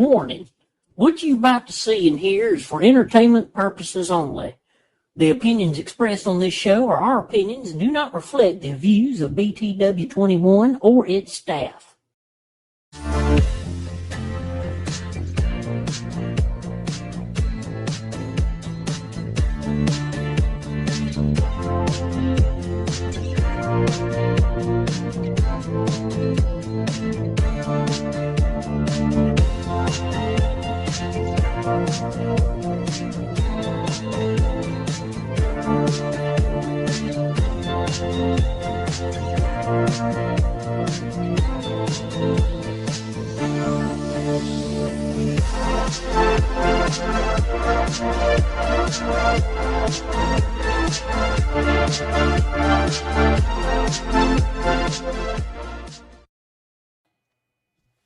Warning. What you about to see and hear is for entertainment purposes only. The opinions expressed on this show are our opinions and do not reflect the views of BTW21 or its staff.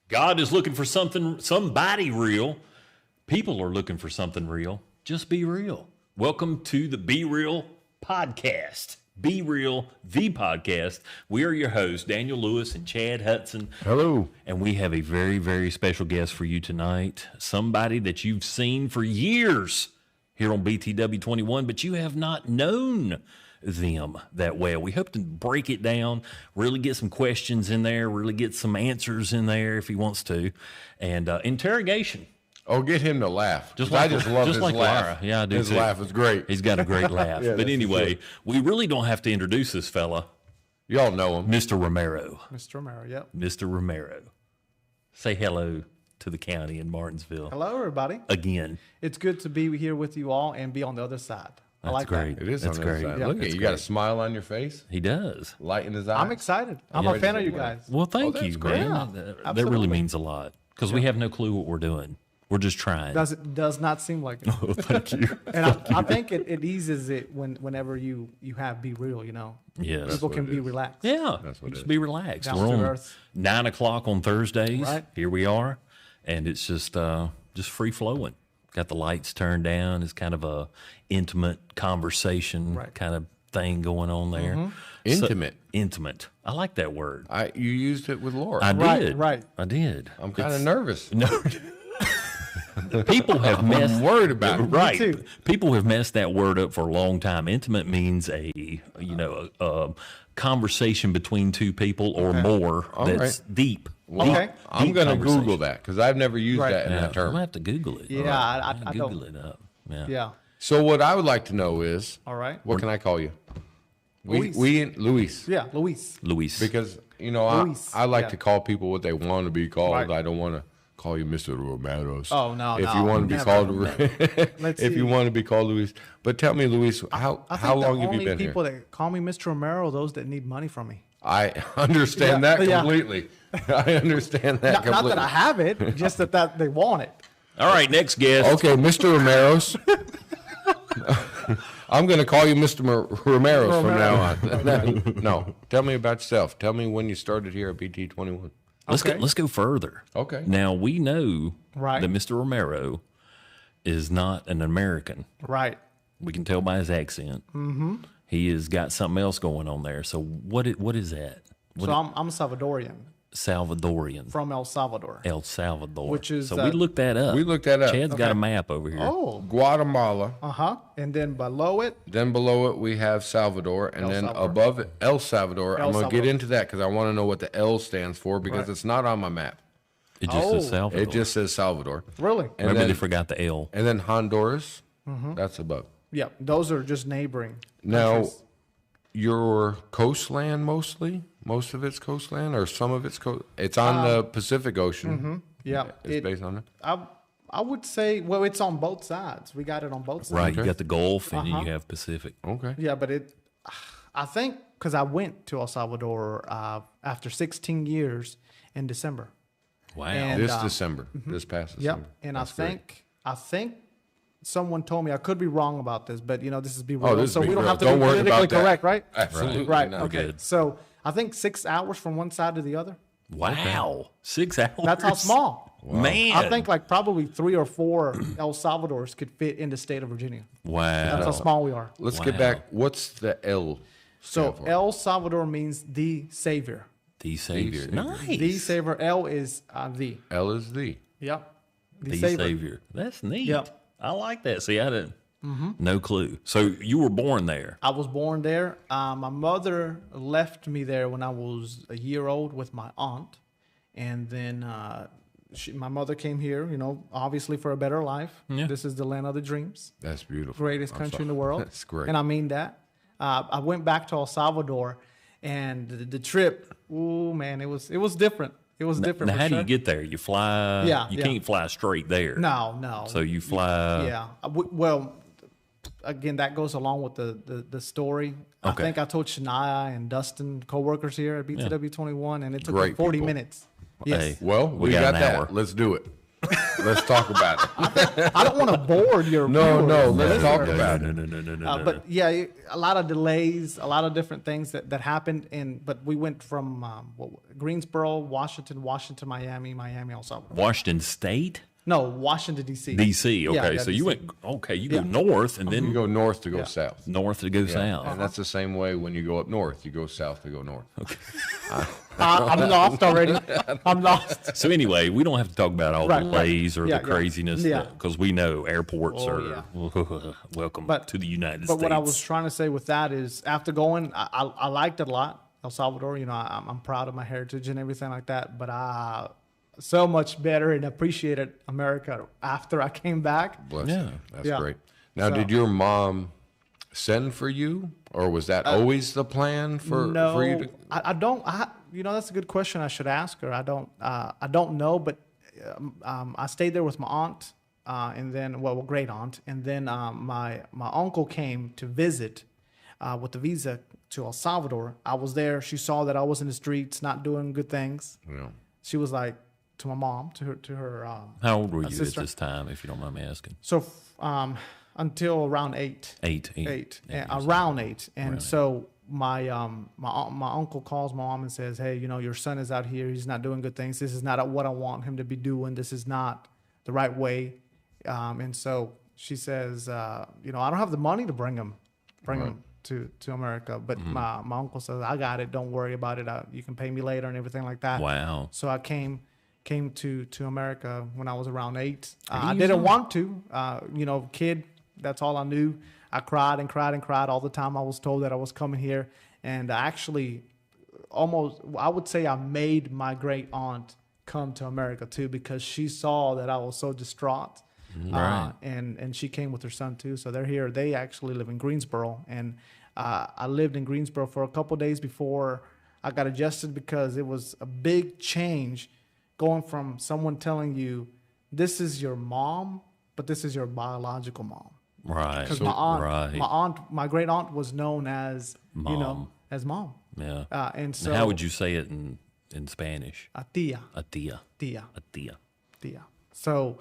God is looking for somebody real. People are looking for something real. Just be real. Welcome to the Be Real podcast. Be Real, the podcast. We are your hosts, Daniel Lewis and Chad Hudson. Hello. And we have a very, very special guest for you tonight. Somebody that you've seen for years here on BTW21, but you have not known them that well. We hope to break it down, really get some questions in there, really get some answers in there if he wants to, and interrogation. Oh, get him to laugh. I just love his laugh. Laura. Yeah, I do his too. laugh is great. He's got a great laugh. Yeah, but anyway, we really don't have to introduce this fella. Y'all know him. Mr. Romero. Mr. Romero, yep. Mr. Romero. Say hello to the county in Martinsville. Hello, everybody. Again. It's good to be here with you all and be on the other side. I That's like great. that. It is That's on the great. other side. Yeah, Look at that's you. You got a great. smile on your face, He does. light in his eyes. I'm excited. I'm Yeah. a fan of you guys. Well, thank that's you, great. man. Yeah, That absolutely. really means a lot because we have no clue what we're doing. We're just trying. Does not seem like it. Oh, thank you. And I think it eases it whenever you have Be Real, you know. Yes. People what can it be is. relaxed. Yeah, That's what it just is. be relaxed. Down We're to on earth. 9 o'clock on Thursdays. Right. Here we are, and it's just free flowing. Got the lights turned down. It's kind of a intimate conversation Right. kind of thing going on there. Mm-hmm. Intimate. Intimate. I like that word. You used it with Laura. I Right, did. right. I did. I'm kind of nervous. No. People have messed. I'm worried about it. Right. too. People have messed that word up for a long time. Intimate means a conversation between two people or more that's right. deep. Okay. I'm Deep going to conversation. Google that because I've never used Right. that in Yeah, that I'm term. gonna have to Google it. Yeah, I Google don't. it up. Yeah. Yeah. So what I would like to know is, All right. what can I call you? Luis. Luis. Yeah, Luis. Luis. Because, Luis, I like yeah. to call people what they want to be called. Right. I don't want to call you Mr. Romero. Oh, no, If no, you want to be never. called, Let's if see. you want to be called Luis. But tell me, Luis, how I think long the have you only been people here? that call me Mr. Romero are those that need money from me. I understand Yeah, that yeah. completely. I understand that Not completely. that I have it, just that they want it. All right, next guest. Okay, Mr. Romero's. I'm going to call you Mr. Romero's from now on. No, tell me about yourself. Tell me when you started here at BT21. Okay. Let's go further. Okay. Now we know Right. that Mr. Romero is not an American. Right. We can tell by his accent. Mm-hmm. He has got something else going on there. So what is that? What So I'm Salvadorian Salvadorian. from El Salvador. El Salvador. Which is, so we looked that up. We looked that up. Chad's got a map over here. Oh. Guatemala. And then below it, Then below it, we have Salvador. And El then Salvador. above it, El Salvador. El I'm going to get Salvador. into that because I want to know what the L stands for because Right. it's not on my map. It just says Oh. Salvador. It just says Salvador. really? And Remember then, they forgot the L. and then Honduras. That's above. Yeah, those are just neighboring. Now, countries. your coastland mostly? Most of it's coastland or some of it's coast? It's on the Pacific Ocean. Yeah, It's based on it. I would say, well, it's on both sides. We got it on both sides. Right. You Okay. got the Gulf and then you have Pacific. Okay. Yeah, but I think, because I went to El Salvador after 16 years in December. Wow. And, This December. This past Yep. December. And That's great. I think someone told me, I could be wrong about this, but this is Be Real. Oh, this is so Be we don't Real. have to Don't be worry politically about that. correct, right? Absolutely Right. not. Okay. Good. So I think 6 hours from one side to the other. Wow. 6 hours. That's how small. Man. I think like probably 3 or 4 El Salvadors could fit in the state of Virginia. Wow. That's how small we are. Let's Wow. get back. What's the L? So stand for? El Salvador means the Savior. The Savior. Savior. Nice. The Savior. El is the. L is the. Yep. The Savior. Savior. That's neat. Yep. I like that. See, I didn't. No clue. So you were born there. I was born there. My mother left me there when I was a year old with my aunt, and then my mother came here. Obviously for a better life. Yeah. This is the land of the dreams. That's beautiful. Greatest country in the world. That's great. And I mean that. I went back to El Salvador, and the trip. Oh man, it was different. It was different. Now, for how do sure. you get there? You fly. Yeah, You yeah. can't fly straight there. No. So you fly. Yeah. Well, again, that goes along with the story. I Okay. think I told Shania and Dustin, coworkers here at BTW21, and it took Great me 40 people. minutes. Yes. Hey, Well, we got got an that. hour. Let's do it. Let's talk about it. I don't want to bore your No, viewers. let's talk No, about no, it. no, no, no, no, no. But yeah, a lot of delays, a lot of different things that happened. But we went from Greensboro, Washington, Miami, El Salvador. Washington State, No, Washington, D.C. D.C. Okay, Yeah, so you DC. went. Okay, you go Yeah. north and then You go north to go south. north to go Yeah. south. And that's the same way when you go up north. You go south to go north. I'm lost already. I'm lost. So anyway, we don't have to talk about all Right, the right. delays or Yeah, the yeah. craziness, Yeah. because we know airports Oh, are welcome But- to the United But States. what I was trying to say with that is, after going, I liked it a lot. El Salvador, I'm proud of my heritage and everything like that. But I so much better and appreciated America after I came back. Bless Yeah. you. That's Yeah. great. Now, So- did your mom send for you, or was that always the plan for you to? I don't. That's a good question. I should ask her. I don't know, but I stayed there with my aunt, and then great aunt, and then my uncle came to visit with the visa to El Salvador. I was there. She saw that I was in the streets, not doing good things. Yeah. She was like to my mom, to her. How old were you sister. at this time, if you don't mind me asking? So until around 8. Eight. Around 8. And so my uncle calls my mom and says, "Hey, your son is out here. He's not doing good things. This is not what I want him to be doing. This is not the right way." And so she says, "I don't have the money to bring him to America, but my uncle says, I got it. Don't worry about it. You can pay me later and everything like that." Wow. So I came to America when I was around 8. I you didn't saw- want to, kid. That's all I knew. I cried and cried and cried all the time. I was told that I was coming here, and I actually I would say I made my great aunt come to America too, because she saw that I was so distraught. Right. And she came with her son too. So they're here. They actually live in Greensboro, and I lived in Greensboro for a couple days before I got adjusted, because it was a big change going from someone telling you this is your mom, but this is your biological mom. Right. Because right. my great aunt was known as Mom. as mom. Yeah. And so Now, how would you say it in Spanish? a tía, A tía. tía, A tía. tía. So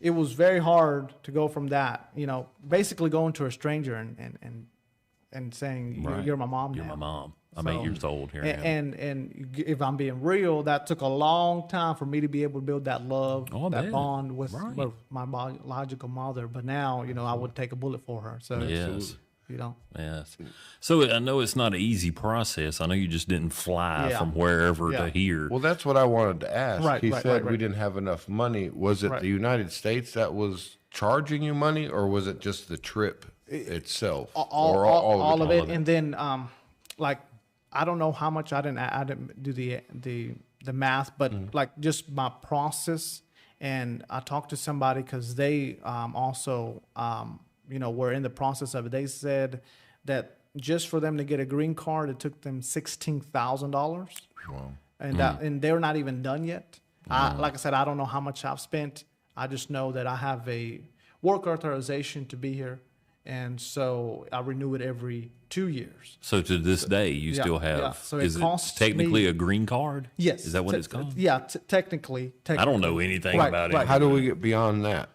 it was very hard to go from that, basically going to a stranger and saying Right. you're my mom You're now. my mom. I'm So- 8 years old here. now. And if I'm being real, that took a long time for me to be able to build that love, Oh, I that bet. bond with Right. my biological mother. But now, I would take a bullet for her. So, Yes. Yes. Mm. So I know it's not an easy process. I know you just didn't fly Yeah. from wherever Yeah. to here. Well, that's what I wanted to ask. Right, He right, said right. we didn't have enough money. Was it Right. the United States that was charging you money, or was it just the trip itself? all of it. of it. And then, I don't know how much I didn't do the math, but like just my process. And I talked to somebody, because they also, were in the process of it. They said that just for them to get a green card, it took them $16,000. Wow. And they're not even done yet. Like I said, I don't know how much I've spent. I just know that I have a work authorization to be here, and so I renew it every 2 years. So to this day, you yeah, still have. yeah. So it is costs it technically me- a green card? Yes. Is that what it's called? Yeah, technically. I don't know anything Right, about right. it. How do we get beyond that?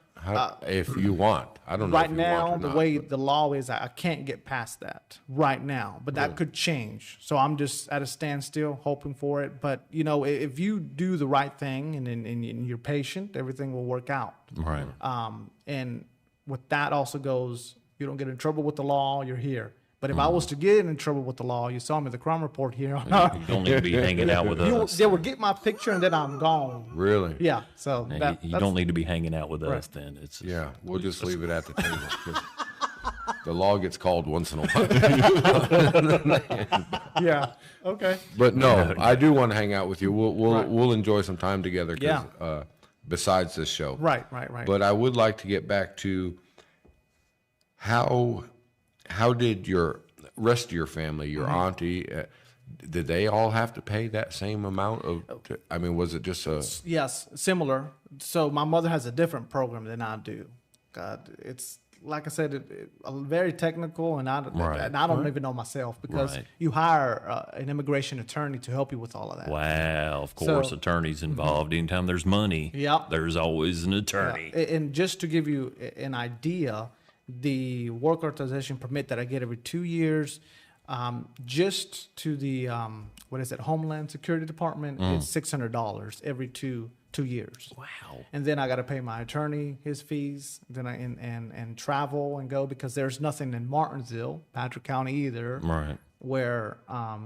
If you want, I don't know. Right if you now, want or the not, way but- the law is, I can't get past that right now, but that could change. So I'm just at a standstill, hoping for it. But if you do the right thing and you're patient, everything will work out. Right. And with that also goes, you don't get in trouble with the law. You're here. But if I was to get in trouble with the law, you saw me at the crime report here. You don't need to be hanging out with us. They would get my picture and then I'm gone. Really? Yeah. So You don't need to be hanging out with us then. It's Yeah, we'll just leave it at the table. 'Cause the law gets called once in a while. Yeah. Okay. But no, I do want to hang out with you. We'll enjoy some time together. 'Cause, besides this show. Right. But I would like to get back to how did your rest of your family, your auntie, did they all have to pay that same amount of? I mean, was it just a? Yes, similar. So my mother has a different program than I do. God, it's like I said, very technical, and I don't even know myself because you hire an immigration attorney to help you with all of that. Wow, of course, attorneys involved. Anytime there's money, there's always an attorney. And just to give you an idea, the work authorization permit that I get every 2 years, just to the Homeland Security Department, is $600 every two years. Wow. And then I got to pay my attorney his fees, then and travel and go, because there's nothing in Martinsville, Patrick County either, Right. where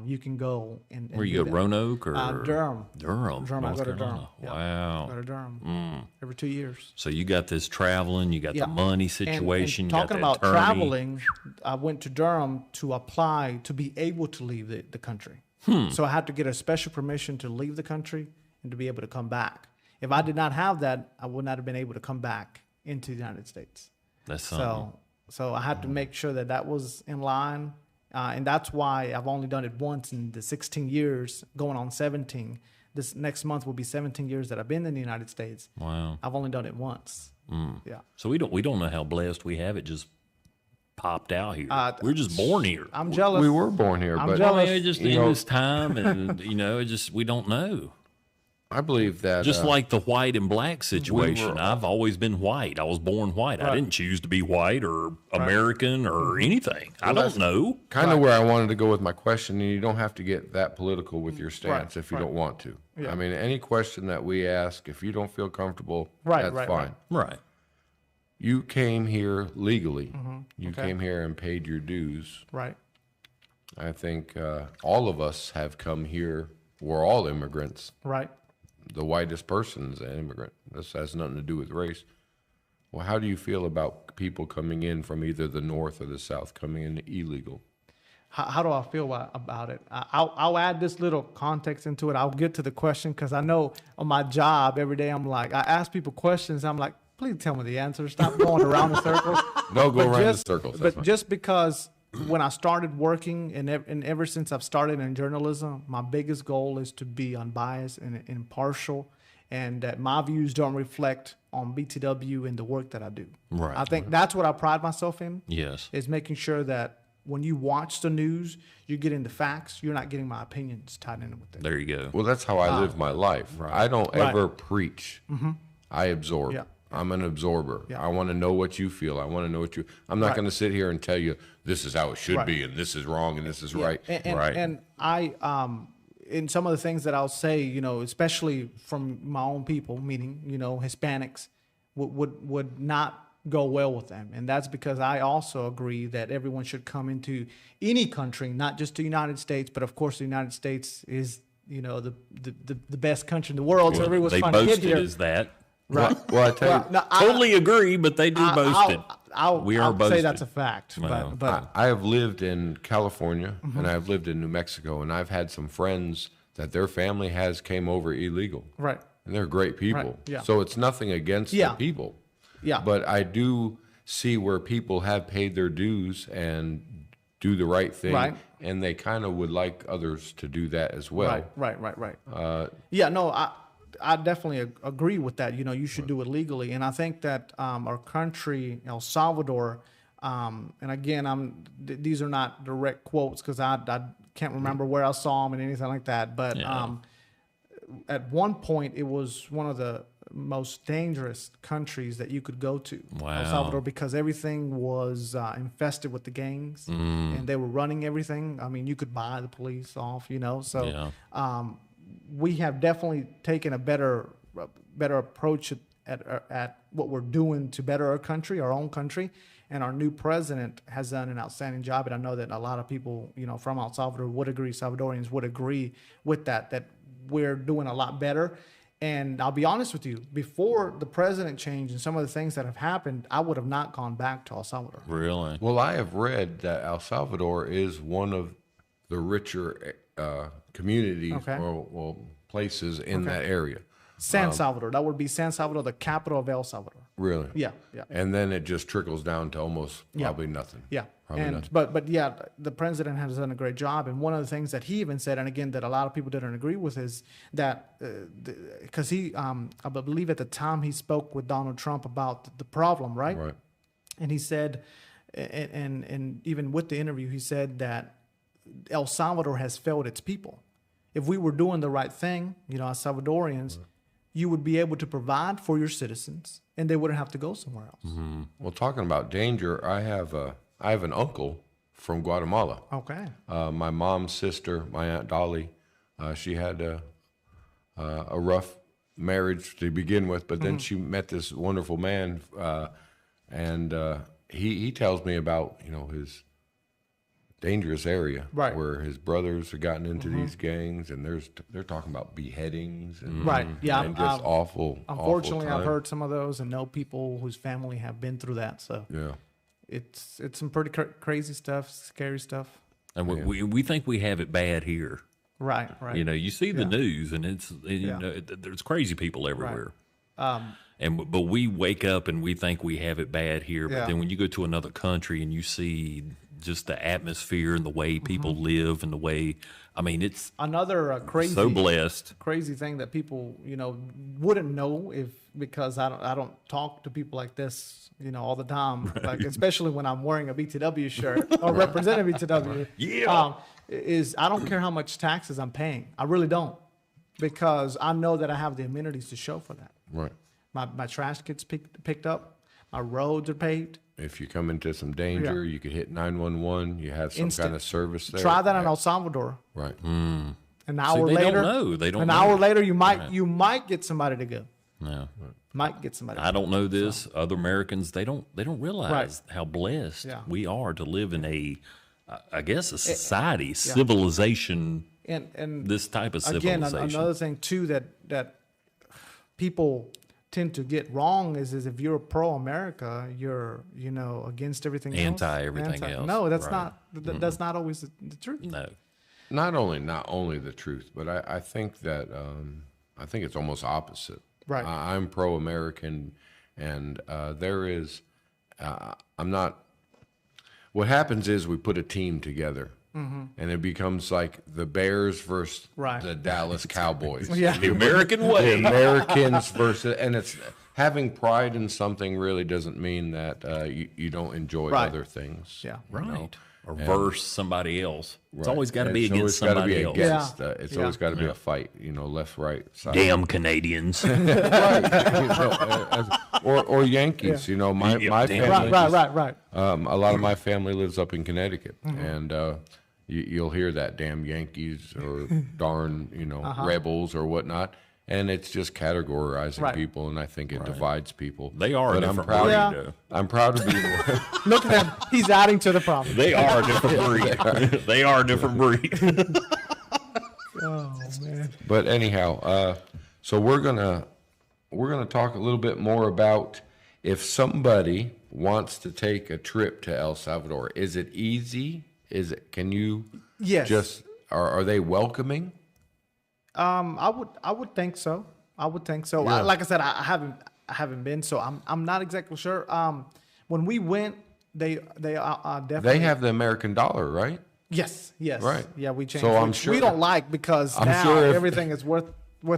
you can go and Where you go, Roanoke or Durham. Durham, I North go to Durham. Carolina. Wow. Go to Durham every 2 years. So you got this traveling, you got the money situation, And you got talking the about attorney. traveling, I went to Durham to apply to be able to leave the country. So I had to get a special permission to leave the country and to be able to come back. If I did not have that, I would not have been able to come back into the United States. That's something. So I had to make sure that was in line. And that's why I've only done it once in the 16 years, going on 17. This next month will be 17 years that I've been in the United States. Wow. I've only done it once. Yeah. So we don't know how blessed we have it just popped out here. We're just born here. I'm jealous. We were born here, I'm but jealous. I mean, just in this time, and we don't know. I believe that Just like the white and black situation, I've always been white. I was born white. I didn't choose to be white or American or anything. I don't know. kind of where I wanted to go with my question, and you don't have to get that political with your stance if you don't want to. Yeah. I mean, any question that we ask, if you don't feel comfortable, Right, that's fine. Right. You came here legally. You came here and paid your dues. Right. I think all of us have come here. We're all immigrants. Right. The whitest person is an immigrant. This has nothing to do with race. Well, how do you feel about people coming in from either the north or the south, coming in illegal? How do I feel about it? I'll add this little context into it. I'll get to the question because I know on my job every day I ask people questions. I'm like, please tell me the answer. Stop going around in circles. No, go around in circles. But just because when I started working and ever since I've started in journalism, my biggest goal is to be unbiased and impartial, and that my views don't reflect on BTW and the work that I do. Right. I think that's what I pride myself in. Yes. Is making sure that when you watch the news, you're getting the facts. You're not getting my opinions tied in with it. There you go. Well, that's how I live my life. I don't ever preach. I absorb. Yeah. I'm an absorber. Yeah. I want to know what you feel. I want to know what you. I'm not going to sit here and tell you this is how it should be, and this is wrong, and this is right. And I, in some of the things that I'll say, especially from my own people, meaning Hispanics, would not go well with them, and that's because I also agree that everyone should come into any country, not just the United States, but of course the United States is the best country in the world, so everyone's They trying to get boast here. it as that. Right. Well, I tell you, Totally agree, but they do boast it. We are I'll boasted. say that's a fact, Well, but I have lived in California and I've lived in New Mexico, and I've had some friends that their family came over illegal. right. And they're great people. Right, yeah. So it's nothing against the people. Yeah. But I do see where people have paid their dues and do the right thing. Right. And they kind of would like others to do that as well. Right. Yeah, no, I definitely agree with that. You should do it legally. And I think that our country, El Salvador, and again, these are not direct quotes because I can't remember where I saw them and anything like that. But at one point, it was one of the most dangerous countries that you could go to, Wow. El Salvador, because everything was infested with the gangs and they were running everything. I mean, you could buy the police off, So we have definitely taken a better better approach at what we're doing to better our country, our own country. And our new president has done an outstanding job. And I know that a lot of people, from El Salvador would agree, Salvadorians would agree with that we're doing a lot better. And I'll be honest with you, before the president change and some of the things that have happened, I would have not gone back to El Salvador. Really? Well, I have read that El Salvador is one of the richer communities or places in that area. San Salvador. That would be San Salvador, the capital of El Salvador. Really? Yeah. And then it just trickles down to almost probably nothing. Yeah. Probably And nothing. but yeah, the president has done a great job. And one of the things that he even said, and again that a lot of people didn't agree with, is that because he, I believe at the time he spoke with Donald Trump about the problem, right? Right. And he said, and even with the interview, he said that El Salvador has failed its people. If we were doing the right thing, as Salvadorians, you would be able to provide for your citizens, and they wouldn't have to go somewhere else. Mm-hmm. Well, talking about danger, I have an uncle from Guatemala. Okay. My mom's sister, my Aunt Dolly, she had a rough marriage to begin with, but then she met this wonderful man, and he tells me about his dangerous area, Right. where his brothers have gotten into these gangs, and they're talking about beheadings and Right. Yeah. and just awful. Unfortunately, awful I've time. heard some of those and know people whose family have been through that. So Yeah. it's some pretty crazy stuff, scary stuff. And we think we have it bad here. Right. Right. You see the news, and it's Yeah. there's crazy people everywhere. Um, But we wake up and we think we have it bad here. But Yeah. then when you go to another country and you see just the atmosphere and the way people live and the way, it's Another crazy, so blessed. crazy thing that people, wouldn't know because I don't talk to people like this, all the time. Like especially when I'm wearing a BTW shirt or representing BTW. Yeah. Is I don't care how much taxes I'm paying. I really don't, because I know that I have the amenities to show for that. Right. My trash gets picked up. My roads are paved. If you come into some danger, you could hit 911. You have some Instant. kind of service there. Try that in El Salvador. Right. An hour they later, don't know. They don't An know. hour later, you might get somebody to go. No. Might get somebody. I don't know this. Other Americans, they don't realize how blessed we are to live in a society, civilization, and this type of again, civilization. another thing too that people tend to get wrong is if you're pro-America, you're against everything else. Anti-everything else. No, that's Right. not. That's not always the truth. No. Not only the truth, but I think that I think it's almost opposite. Right. I'm pro-American, and there is I'm not. What happens is we put a team together, and it becomes like the Bears versus Right. the Dallas Cowboys. Yeah. The American The way. Americans versus, and it's having pride in something really doesn't mean that you don't enjoy Right. other things. Yeah. Right. Or verse somebody else. It's Right. always got to be It's against always gotta somebody be else. against, Yeah. it's Yeah. always got to be a fight, left, right, side. Damn Canadians. or Yankees. My damn family. Right. A lot of my family lives up in Connecticut, Mm-hmm. and you'll hear that damn Yankees or darn Rebels or whatnot, and it's just categorizing Right. people, and I think it divides people. They are a But I'm different proud. breed, Yeah. though. I'm proud to be. Look at him. He's adding to the problem. They are a different breed. They are a different breed. Oh man. But anyhow, so we're gonna talk a little bit more about if somebody wants to take a trip to El Salvador. Is it easy? Can you Yes. just are they welcoming? I would think so. I would think so. Yeah. Like I said, I haven't been, so I'm not exactly sure. When we went, they definitely They have the American dollar, right? yes. Right. Yeah, we changed. So I'm which sure- we don't like because I'm now sure if- everything is worth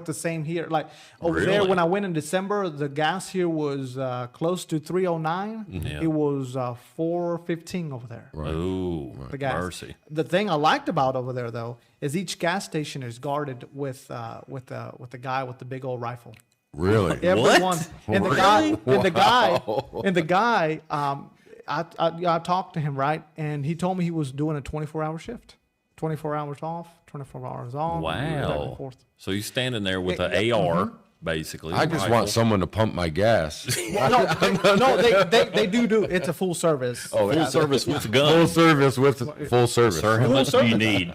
the same here. Like over there, Really? when I went in December, the gas here was close to 309. Yeah. It was 415 over there. Oh, The gas. mercy. The thing I liked about over there though is each gas station is guarded with the guy with the big old rifle. Really? Everyone and the guy I talked to him, right, and he told me he was doing a 24-hour shift, 24 hours off, 24 hours on, back and Wow. forth. So you're standing there with an AR basically. I just want someone to pump my gas. They do. It's a full service. full service with a gun. Full service with full service. Sir, how much do you need?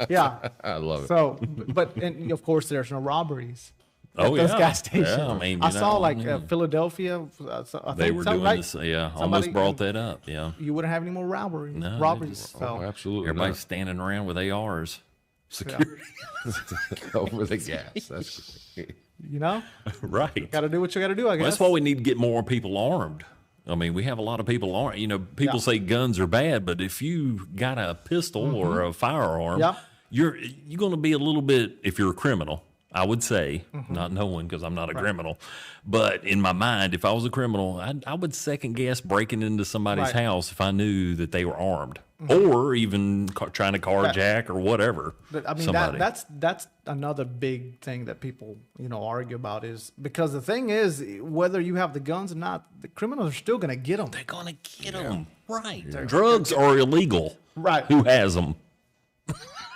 Yeah. I love it. So, but and of course, there's no robberies. Oh, Those yeah. gas stations. Yeah, I mean, I you saw know, like yeah. Philadelphia. I They think were something doing like- this. Yeah, somebody- almost brought that up. Yeah. You wouldn't have any more robberies. No, they robberies. just- So, Oh, absolutely. Everybody's standing around with ARs. Security. Over the gas. That's you know, Right. got to do what you got to do. I guess. Well, that's why we need to get more people armed. I mean, we have a lot of people armed. You know, people Yeah. say guns are bad, but if you got a pistol or a firearm, Yeah. you're going to be a little bit, if you're a criminal, I would say, not knowing because I'm not a criminal, but in my mind, if I was a criminal, I would second guess breaking into somebody's Right. house if I knew that they were armed or even trying to carjack or whatever. But I mean, somebody. that's another big thing that people argue about is because the thing is whether you have the guns or not, the criminals are still going to get them. They're going to get them. Right. Drugs are illegal. Right. Who has them?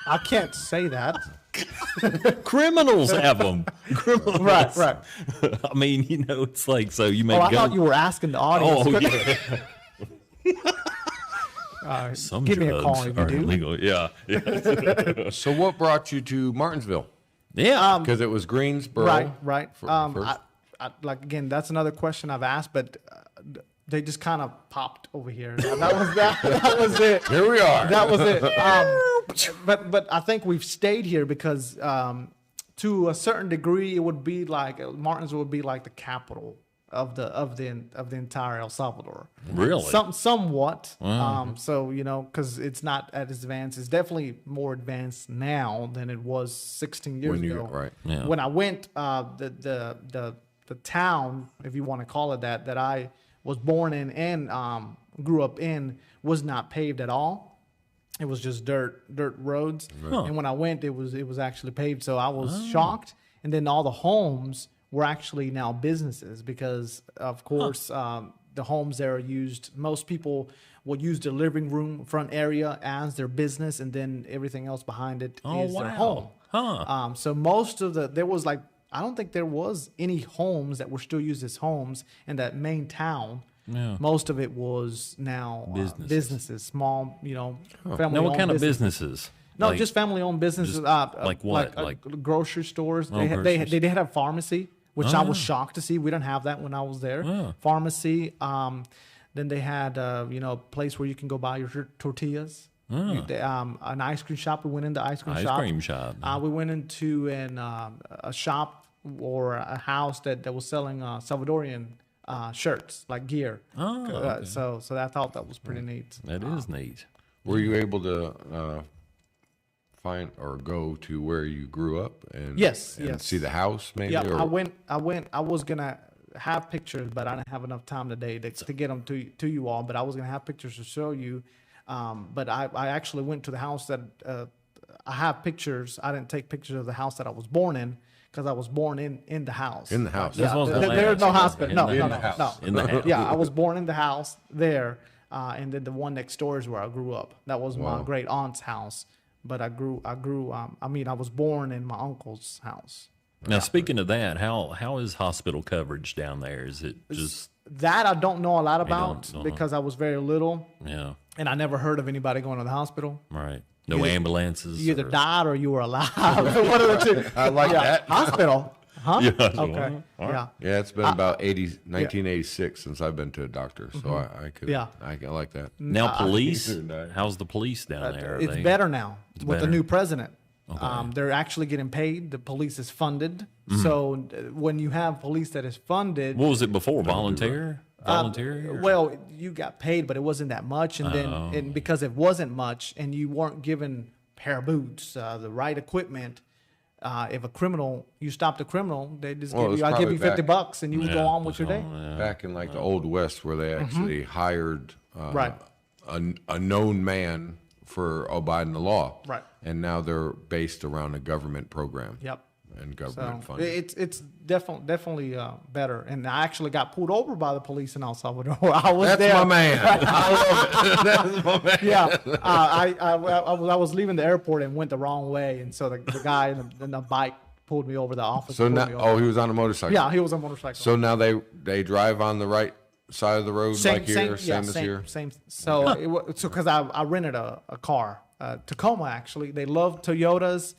I can't say that. Criminals have them. Criminals. Right. I mean, it's like, so you make Oh, I guns. thought you were asking the audience. Oh, yeah. Some give me a drugs call if you are do. illegal. Yeah. so. What brought you to Martinsville? Yeah. Because it was Greensboro. Right. First. I like again. That's another question I've asked, but they just kind of popped over here. That was that. That was it. Here we are. That was it. But I think we've stayed here because to a certain degree, it would be like Martinsville would be like the capital of the entire El Salvador. Really? Somewhat. So because it's not as advanced. It's definitely more advanced now than it was 16 years ago. Right. Yeah. When I went, the town, if you want to call it that I was born in and grew up in, was not paved at all. It was just dirt roads. And when I went, it was actually paved. So I was shocked. And then all the homes were actually now businesses because, of course, the homes there are used. Most people will use the living room front area as their business, and then everything else behind it is their home. Huh. So most of there was like, I don't think there was any homes that were still used as homes in that main town. Yeah. Most of it was now businesses, small, family. Now, what kind of businesses? No, Like, just family-owned businesses. like what? Like Like- grocery stores. Oh, They groceries. did have pharmacy, which I was shocked to see. We didn't have that when I was there. Oh. Pharmacy. Then they had a place where you can go buy your tortillas. An ice cream shop. We went into ice cream shop. We went into a shop or a house that was selling Salvadorian shirts, like gear. Oh, okay. So I thought that was pretty neat. That is neat. Were you able to find or go to where you grew up and Yes. see the house maybe? Yeah, or? I went. I was gonna have pictures, but I didn't have enough time today to get them to you all. But I was gonna have pictures to show you. But I actually went to the house that I have pictures. I didn't take pictures of the house that I was born in because I was born in the house. In the house. That's what I was gonna There's no ask. hospital. No, In no, the no, house. no. In the house. Yeah, I was born in the house there, and then the one next door is where I grew up. That was my Wow. great aunt's house. But I was born in my uncle's house. Now, speaking of that, how is hospital coverage down there? Is it just That I don't know a lot about don't know. because I was very little, yeah, and I never heard of anybody going to the hospital. right? No ambulances. You either or- died or you were alive. One of the two. I like that. Hospital, huh? Yeah. Okay. Yeah. Yeah, it's been about 1986 since I've been to a doctor, so I could. Yeah. I like that. Now, police. No. How's the police down there? Are It's they- better now with better? the new president. They're actually getting paid. The police is funded. So when you have police that is funded, What was it before? Volunteer? Volunteer? well, you got paid, but it wasn't that much. And then and because it wasn't much, and you weren't given pair of boots, the right equipment. If you stopped a criminal, they just Well, give it's you, I give you probably $50 and you would go on with your day. Back in like the old West, where they actually hired Right. a known man for abiding the law, Right. And now they're based around a government program. Yep. And So government funding. it's definitely better. And I actually got pulled over by the police in El Salvador. I was That's there. my man. I love it. That's my man. Yeah, I was leaving the airport and went the wrong way, and so the guy in the bike pulled me over. The officer So pulled now, me over. he was on a motorcycle. Yeah, he was on a motorcycle. So now they drive on the right side of the road like here, same as here. Same. So because I rented a car, Tacoma actually. They love Toyotas.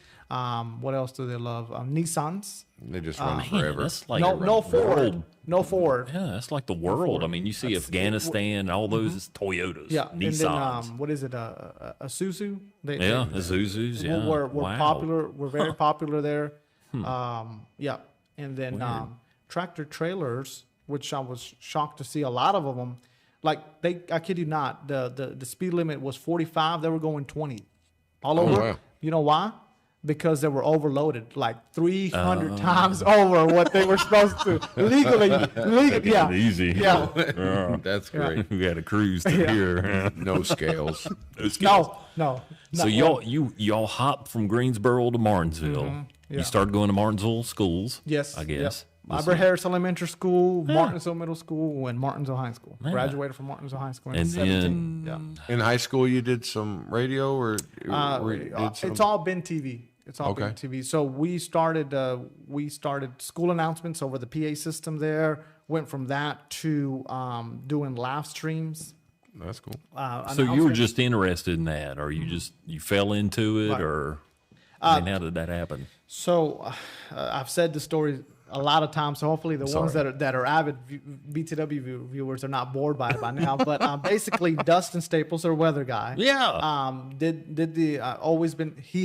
What else do they love? Nissans. They just run Man, forever. that's like No Ford. world. No Ford. Yeah, that's like the world. I mean, you see Afghanistan, all those is Toyotas, Yeah, Nissans. and then what is it? A Isuzu. Yeah, Isuzus. Yeah, We're wow. popular. We're very popular there. Yeah, and then tractor trailers, which I was shocked to see a lot of them. Like I kid you not, the speed limit was 45. They were going 20 all over. wow. You know why? Because they were overloaded, like 300 times over what they were supposed to legally. Yeah, Easy. yeah. That's great. We got a cruise to here. No scales. No. So y'all hopped from Greensboro to Martinsville. Yeah. You started going to Martinsville schools. Yes, I guess. Albert Harris Elementary School, Martinsville Middle School, and Martinsville High School. Graduated from Martinsville High School in And 17. then In high school, you did some radio, or It's all been TV. It's all been Okay. TV. So we started school announcements over the PA system there. Went from that to doing live streams. That's cool. So you were just interested in that, or you fell into it, Right. or I mean, how did that happen? So I've said the story a lot of times. So hopefully the ones that are avid BTW viewers are not bored by it by now. But basically, Dustin Staples, our weather guy, he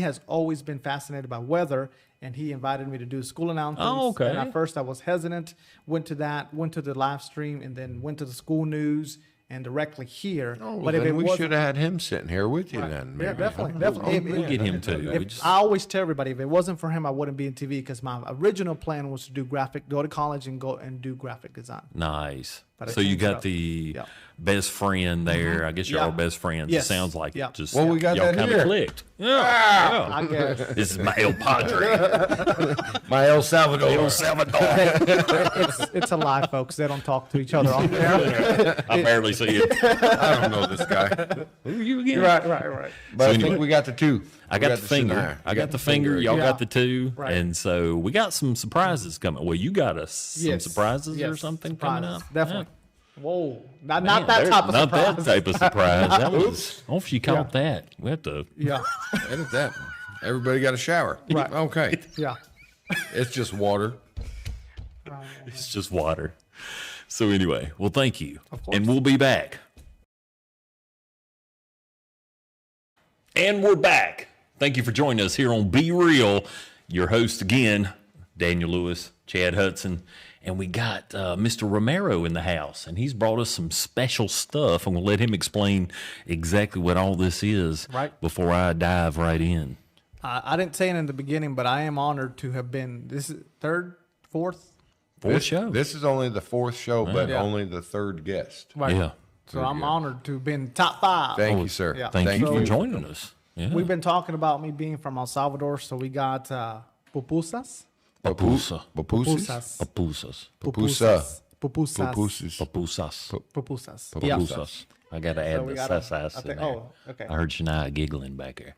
has always been fascinated by weather, and he invited me to do school announcements. Oh, okay. And at first I was hesitant. Went to the live stream, and then went to the school news and directly here. But if we should have had him sitting here with you then. Yeah, Maybe. definitely. We'll get him too. I always tell everybody, if it wasn't for him, I wouldn't be in TV, because my original plan was to go to college and do graphic design. Nice. But I So you changed it got up. the Yeah. best friend there. I guess you're all best friends. Yes. It sounds like Yeah. it. Just Well, we got y'all that kind here. of clicked. Yeah. I guess. This is my El Padre. My El Salvador. El Salvador. It's a lie, folks. They don't talk to each other on there. I barely see it. I don't know this guy. Who are you again? Right. But I anyway. think we got the two. I got the finger. Shania. I got the finger. Y'all Yeah. got the two. Right. And so we got some surprises coming. Well, you got us some Yes. surprises or Yes. something Surprises. coming up. Definitely. Whoa. Not Man, that there- type of not surprise. that type of surprise. That was. Oh, if you caught that, we have to. Yeah. Edit that. Everybody got a shower. Right. Okay. Yeah. It's just water. It's just water. So anyway, well, thank you, course. and we'll be back. And we're back. Thank you for joining us here on Be Real. Your host again, Daniel Lewis, Chad Hudson, and we got Mr. Romero in the house, and he's brought us some special stuff. I'm going to let him explain exactly what all this is before I dive right in. I didn't say it in the beginning, but I am honored to have been. This is fourth. Fourth show. This is only the fourth show, but Yeah. only the third guest. Right. Yeah. So I'm honored to have been top 5. Thank you, sir. Yeah. Thank you So- for joining us. Yeah. We've been talking about me being from El Salvador, so we got pupusas. Papusa. Papusas? Papusas. Papusa. Pupusas. Papusas. Papusas. Pupusas. Yeah. Papusas. I got to add we the gotta- sassas I in think- there. oh, okay. I heard Shania giggling back there.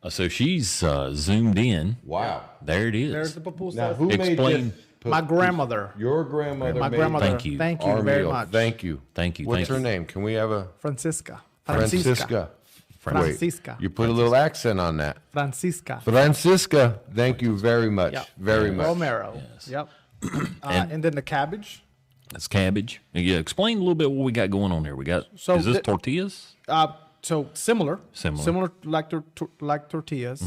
So she's zoomed in. Wow. There it is. There's the pupusas. Now, who made Explain. this? My grandmother. Your grandmother My made grandmother. Thank you. Thank you our very meal. much. Thank you. Thank you. What's Thank her you. name? Can we have a Francisca. Francisca? Francisca. You put a little accent on that. Francisca. Francisca, thank you very much. Yep. Very much. Romero. Yep. And then the cabbage. That's cabbage. Yeah. Explain a little bit what we got going on here. We got. So is this the- tortillas? So similar like like tortillas,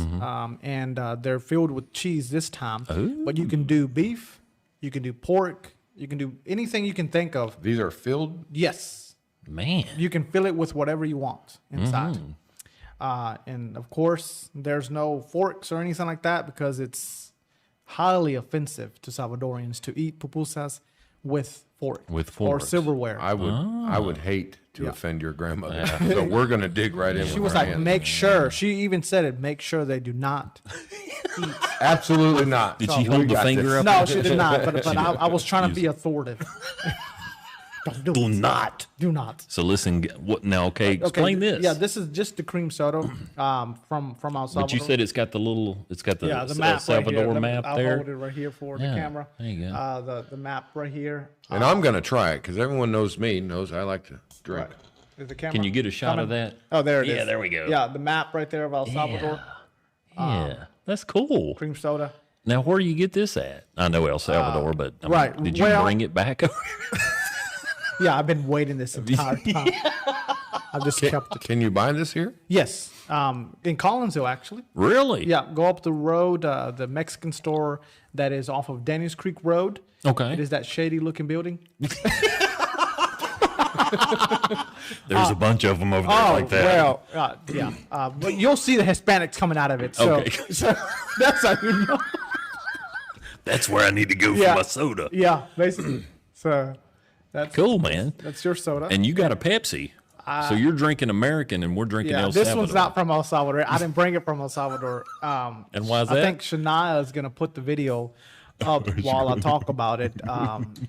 and they're filled with cheese this time. Ooh. But you can do beef, you can do pork, you can do anything you can think of. These are filled. Yes, Man. you can fill it with whatever you want inside. And of course, there's no forks or anything like that, because it's highly offensive to Salvadorians to eat pupusas with fork With or forks. silverware. I would hate to offend your grandmother. So we're gonna dig right in. She with was our like, hands. make sure. She even said it. Make sure they do not eat. Absolutely not. Did she We hold the got finger this. up? No, she did not. But I was trying to be authoritative. Don't Do not. Do not. So listen, what now? Okay, explain this. Yeah, this is just the cream soda from El Salvador. But you said it's got the the map El Salvador right here. map I'll there. hold it right here for the Yeah, camera. there you go. The map right here. And I'm going to try it because everyone knows I like to drink. Right. Is the camera Can you get a shot of that? Oh, there it is. Yeah, there we go. Yeah, the map right there of El Salvador. Yeah, that's cool. Cream soda. Now, where do you get this at? I know El Salvador, but I mean, right. did you bring it back? Yeah, I've been waiting this entire time. I've just kept it. Can you buy this here? Yes, in Collinsville, actually. Really? Yeah, go up the road, the Mexican store that is off of Denny's Creek Road. Okay. It is that shady-looking building. There's a bunch of them over there like that. Well, yeah. But you'll see the Hispanics coming out of it. So, Okay. so that's how you know. That's where I need to go Yeah. for my soda. Yeah, basically. So that's Cool, man. That's your soda. And you got a Pepsi. So you're drinking American and we're drinking El this Salvador. one's not from El Salvador. I didn't bring it from El Salvador. And why is I that? think Shania is going to put the video up while I talk about it.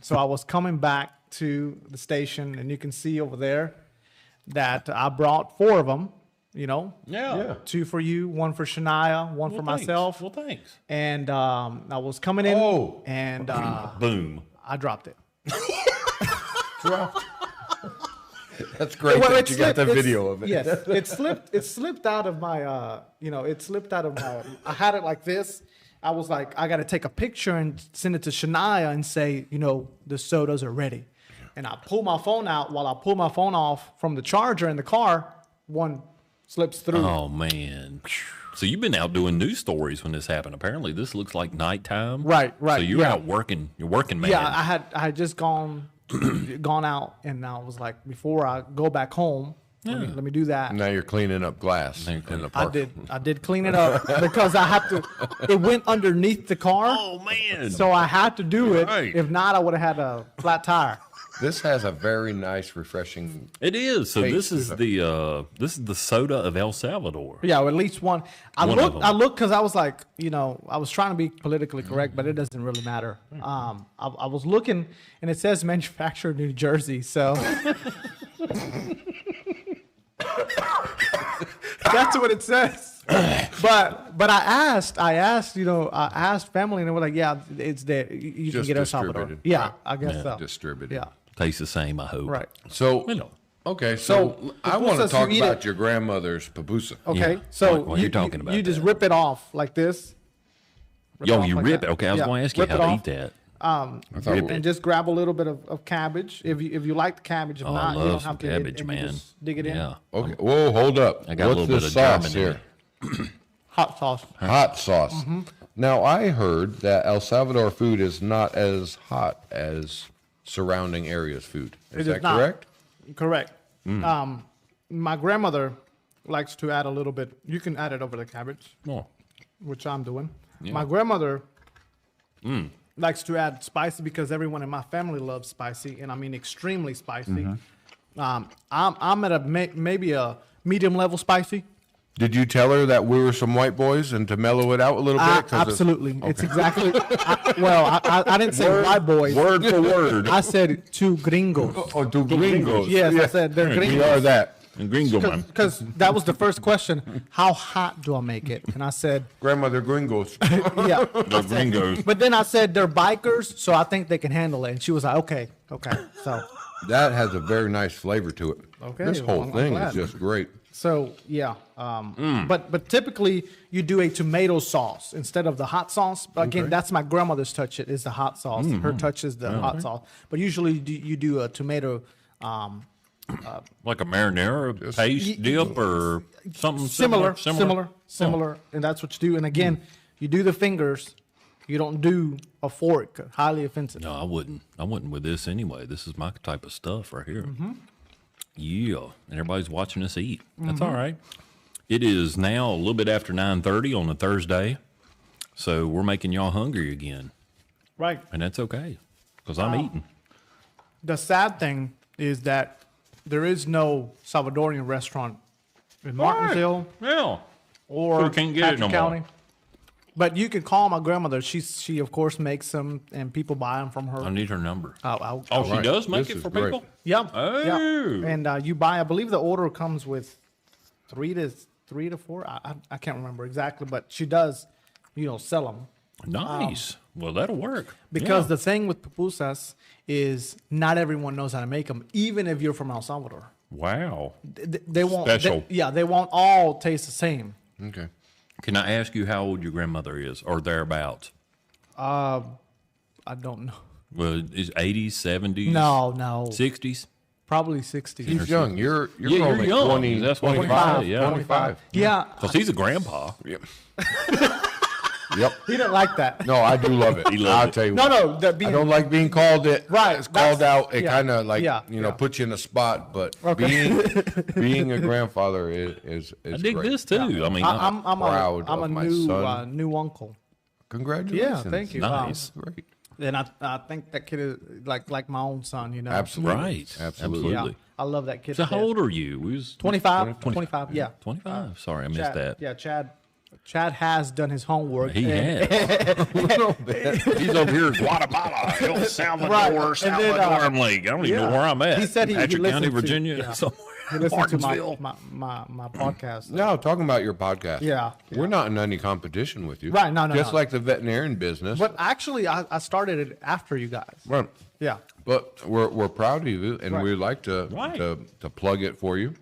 So I was coming back to the station, and you can see over there that I brought 4 of them, Yeah. 2 for you, 1 for Shania, 1 for thanks. myself. Well, thanks. And I was coming in, Oh. and Boom. I dropped it. That's great Well, that it you got the slipped- video of it. Yes, it slipped. It slipped out of my. It slipped out of my. I had it like this. I was like, I got to take a picture and send it to Shania and say, the sodas are ready. And I pull my phone out. While I pull my phone off from the charger in the car, one slips through. Oh, man. So you've been out doing news stories when this happened. Apparently, this looks like nighttime. Right. So you're yeah. out working. You're working, man. Yeah, I had just gone out, and I was like, before I go back home, let me do that. Now you're cleaning up glass Now you're in cleaning- the park. I did clean it up because I have to. It went underneath the car, Oh, man. so I had to do it. Right. If not, I would have had a flat tire. This has a very nice, refreshing. It is. So Hey, this is the soda of El Salvador. Yeah, or at least one. I One of looked. them. I looked because I was like, I was trying to be politically correct, but it doesn't really matter. I was looking, and it says manufactured in New Jersey, so that's what it says. But I asked family, and they were like, yeah, it's there. You can Just get El Salvador. distributed. Yeah, Right. I guess so. Distributed. Yeah, Tastes the same, I hope. right. So, Okay. so I want to pupusas, talk you eat about it. your grandmother's pupusa. Okay, Yeah, so what you're talking about you just that. rip it off like this. Yo, off you like rip that. it. Okay, I was Yeah, going to ask you rip how it to off. eat that. thought Rip we- And just grab a little bit of cabbage. If you like the cabbage, if Oh, not, I you don't love some have to. cabbage, and you man. just dig it in. Yeah. Okay. Whoa, hold up. I got a What's little bit this of sauce German in here? it. Hot sauce. Hot sauce. Mm-hmm. Now, I heard that El Salvador food is not as hot as surrounding areas' food. Is It that not. correct? Correct. My grandmother likes to add a little bit. You can add it over the cabbage, Oh. which I'm doing. My grandmother likes to add spicy because everyone in my family loves spicy, and I mean extremely spicy. I'm at maybe a medium level spicy. Did you tell her that we were some white boys and to mellow it out a little bit? 'Cause Absolutely. It's exactly. I didn't say white boys. Word for word. I said two gringos. Oh, to gringos. Yes, I said they're We gringos. are that. And Gringo, man. Because that was the first question. How hot do I make it? And I said, Grandmother gringos. yeah. The Gringos. But then I said, they're bikers, so I think they can handle it. And she was like, okay. So That has a very nice flavor to it. Okay, This whole well, I'm thing glad. is just great. yeah. But typically you do a tomato sauce instead of the hot sauce. But again, that's my grandmother's touch. It is the hot sauce. Her touch is the hot sauce. But usually you do a tomato. Like a marinara paste dip or something Similar, similar. and that's what you do. And again, you do the fingers. You don't do a fork. Highly offensive. No, I wouldn't. I wouldn't with this anyway. This is my type of stuff right here. Yeah, and everybody's watching us eat. That's all right. It is now a little bit after 9:30 on a Thursday, so we're making y'all hungry again, Right. and that's okay because I'm eating. The sad thing is that there is no Salvadorian restaurant in Martinsville Yeah. or So we can't get it Patrick no more. County. But you can call my grandmother. She of course makes them, and people buy them from her. I need her number. I'll She right. does make This it is for great. people? Yeah. Oh. Yeah. And you buy. I believe the order comes with three to four. I can't remember exactly, but she does, sell them. Nice. Well, that'll work. Because Yeah. the thing with pupusas is not everyone knows how to make them, even if you're from El Salvador. Wow. They won't. Special. They won't all taste the same. Okay. Can I ask you how old your grandmother is or thereabouts? I don't know. Well, is 80s, 70s? No. 60s? Probably 60. He's young. You're you're only young. 20, That's what 25. yeah. 25. Yeah. Because he's a grandpa. Yep. Yep. He didn't like that. No, I do love it. He loves I'll it. tell you. No, what. no. I don't like being called it. Right, It's called that's- out. It yeah, kind of like yeah, puts you in a spot. But Okay. being a grandfather is I dig great. this too. I mean, I'm proud a of my new son. new uncle, Congratulations. Yeah, thank you. Nice. Great. and I think that kid is like my own son. Absolutely. Right. Absolutely. Yeah, I love that kid. So to how death. old are you? We was 25. 25. Yeah. 25. Sorry, I missed Chad, that. Yeah, Chad has done his homework. He and- has. He's over here in Guatemala, El Salvador, Right. And then, Salvadoran League. I don't even know yeah. where I'm at. He said he Patrick County, listened to- Virginia, yeah. somewhere. He listened to Martinsville. my podcast. No, talking about your podcast. Yeah, We're not in any competition with you. Right, no, Just no. like the veterinarian business. But actually, I started it after you guys. Right. Yeah. But we're proud of you, and Right. we'd like to, Right. to plug it for you.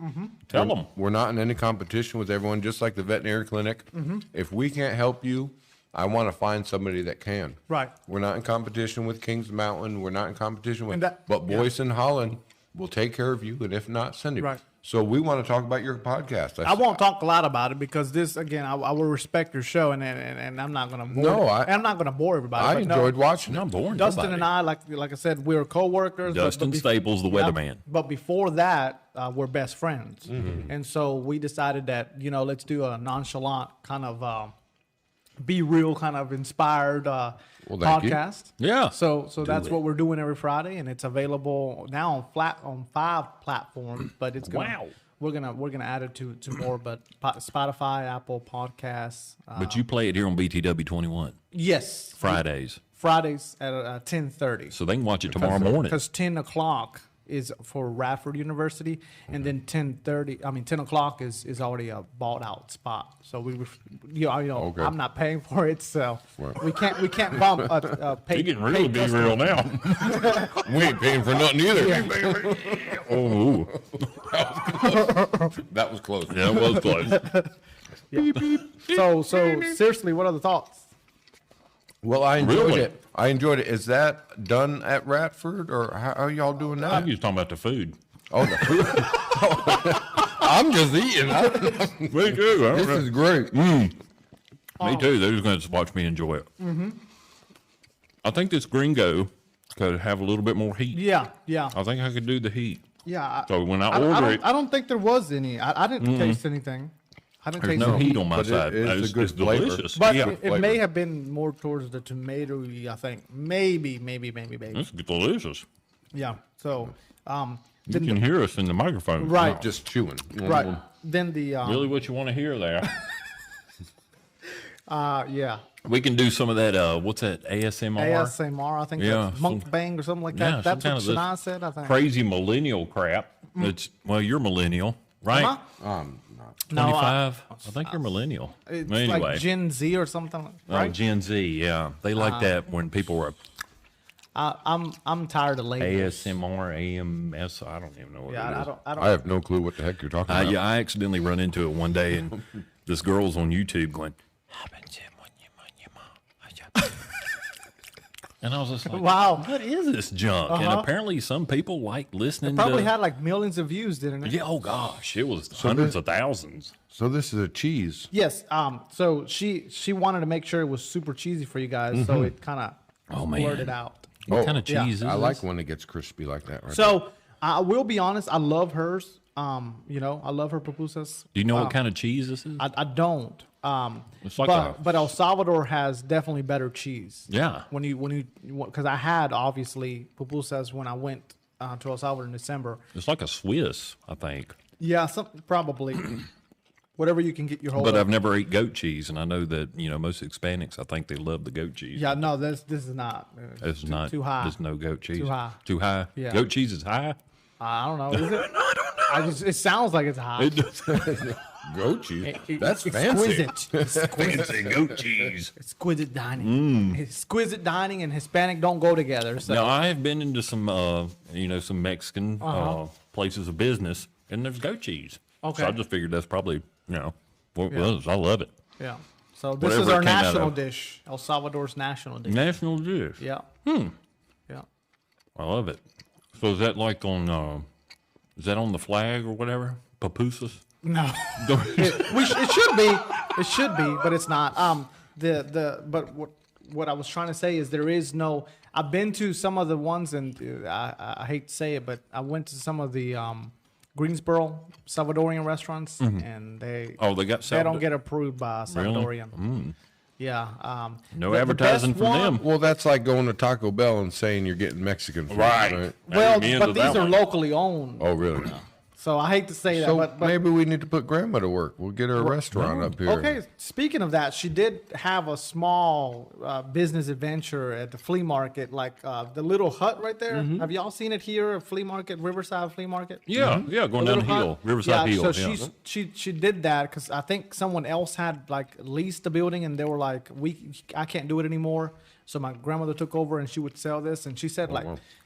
Tell them. We're not in any competition with everyone, just like the veterinary clinic. If we can't help you, I want to find somebody that can. Right. We're not in competition with Kings Mountain. We're not in competition with, And that- but Boyce and Holland will take care of you, and if not, send him. Right. So we want to talk about your podcast. I won't talk a lot about it because this again, I will respect your show, and I'm not gonna bore. No, I'm not gonna bore everybody. I but no, enjoyed watching. Not boring. Dustin nobody. and I, like I said, we were co-workers. Dustin Staples, the weatherman. But before that, we're best friends, Mm-hmm. and so we decided that let's do a nonchalant kind of be real, kind of inspired thank you. podcast. Yeah. So that's it. what we're doing every Friday, and it's available now on 5 platforms. But it's gonna, Wow. we're gonna add it to more, but Spotify, Apple Podcasts. But you play it here on BTW 21 Yes, Fridays, Fridays at 10:30. so they can watch it tomorrow morning. Because 10 o'clock is for Radford University, and then 10 o'clock is already a bought out spot. So Okay. I'm not paying for it, so Right. we can't bump a pay. You're getting really pay be real now. We ain't paying for nothing either. Oh, That was close. yeah, it was close. So seriously, what are the thoughts? Well, I enjoyed Really? it. I enjoyed it. Is that done at Radford, or how are y'all doing I that? was talking about the food. Oh, the food. I'm just eating. Me too. This is great. Me too. They're just going to watch me enjoy it. Mm-hmm. I think this gringo could have a little bit more heat. Yeah. I think I could do the heat. Yeah. So when I order it, I don't think there was any. I didn't taste anything. I didn't there's taste no any. heat on my But it side. is a It's, good it's flavor. delicious. But yeah, it may have been more towards the tomato-y, I think. Maybe. it's delicious. Yeah. So, You then can hear us in the microphone. Right. Just chewing. right. Then the Really, what you want to hear there? yeah. We can do some of that. What's that? ASMR. ASMR, I think Yeah, that's some- mukbang or something like Yeah, that. That's some what kind of Shania this said, I think. Crazy millennial crap. It's well, you're millennial, right? Am No, 25. I think you're millennial. It's Anyway, like Gen Z or something, right? Gen Z. Yeah, they like that when people were I'm tired of labels. ASMR, AMS. I don't even know what Yeah, it is. I don't. I have no clue what the heck you're talking about. Yeah, I accidentally run into it one day, and this girl's on YouTube going, and I was just like, Wow. what is this junk? And apparently, some people like listening Probably to. had like millions of views, didn't it? Yeah, oh gosh, it was hundreds of thousands. So this is a cheese. Yes. So she wanted to make sure it was super cheesy for you guys, so it kind of Oh, man. blurted out. What kind of yeah. cheese is I this? like when it gets crispy like that. Right So I will be honest. I love hers. I love her pupusas. Do you know what kind of cheese this is? I don't. It's like but El Salvador has definitely better cheese. Yeah. When you because I had obviously pupusas when I went to El Salvador in December. It's like a Swiss, I think. Yeah, probably. whatever you can get your hold But of. I've never ate goat cheese, and I know that most Hispanics, I think they love the goat cheese. Yeah, no, this is not. It's not too high. There's no goat cheese. Too high. Too high. Yeah. Goat cheese is high. I don't know. Is it? I just. It sounds like it's high. It does. Goat cheese. That's fancy. Exquisite. Fancy goat cheese. Exquisite dining. Exquisite dining and Hispanic don't go together. So. Now I have been into some, some Mexican places of business, and there's goat cheese. Okay. So I just figured that's probably, what it was. I love it. Yeah. So this Whatever is it our came out national of. dish. El Salvador's national dish. National dish. Yeah. Yeah. I love it. So is that like on, is that on the flag or whatever? Pupusas? No. It should be. It should be, but it's not. But what I was trying to say is there is no. I've been to some of the ones, and I hate to say it, but I went to some of the Greensboro Salvadorian restaurants, and they got they don't get approved by Salvadorian. Yeah. No the advertising best from one- them. Well, that's like going to Taco Bell and saying you're getting Mexican food. Right. Well, Amen but to these that are one. locally owned, Oh, really? so I hate to say that. So but maybe we need to put Grandma to work. We'll get her a restaurant up here. Okay, speaking of that, she did have a small business adventure at the flea market, like the little hut right there. Mm-hmm. Have y'all seen it here? A flea market, Riverside Flea Market. Yeah, going down the Little hill, hut? Riverside yeah, Hill. So she did that because I think someone else had like leased the building, and they were like, I can't do it anymore. So my grandmother took over, and she would sell this. And she said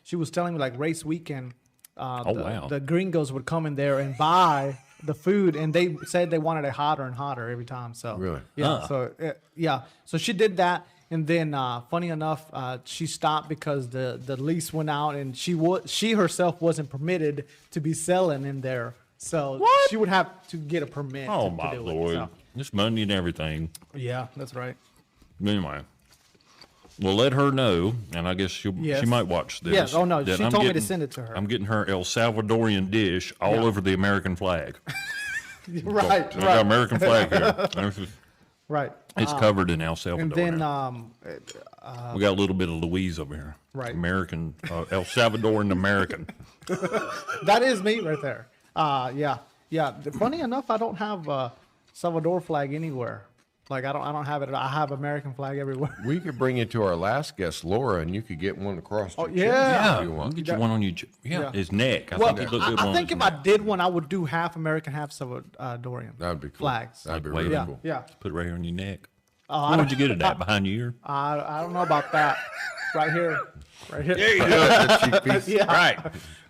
she was telling me like race weekend. Wow. The gringos would come in there and buy the food, and they said they wanted it hotter and hotter every time. So Really? yeah. So she did that, and then funny enough, she stopped because the lease went out, and she herself wasn't permitted to be selling in there. So she would have to get a permit. Oh, to my do Lord. It, so. It's money and everything. Yeah, that's right. Anyway, we'll let her know, and I guess she Yes. might watch this. Yes. Oh, no, that she I'm told me to getting- send it to her. I'm getting her El Salvadorian dish all over the American flag. Right, I got American flag here. right. It's covered in El Salvador. And then now. We got a little bit of Louise over here. Right. American, El Salvadoran American. that is me right there. Yeah. Funny enough, I don't have a Salvador flag anywhere. Like I don't have it. I have American flag everywhere. We could bring you to our last guest, Laura, and you could get one across your chest yeah. if you I'll want. get you one on you. Yeah. His neck. I Well, think he'd look good I on think his if I neck. did one, I would do half American, half Salvadorian. That'd be cool. Flags. That'd be Like really waving. cool. Yeah. Put it right here on your neck. I Where don't- would you get it at? Behind your ear? I don't know about that. Right here. Right here. There you go. The cheek piece, Yeah. Right.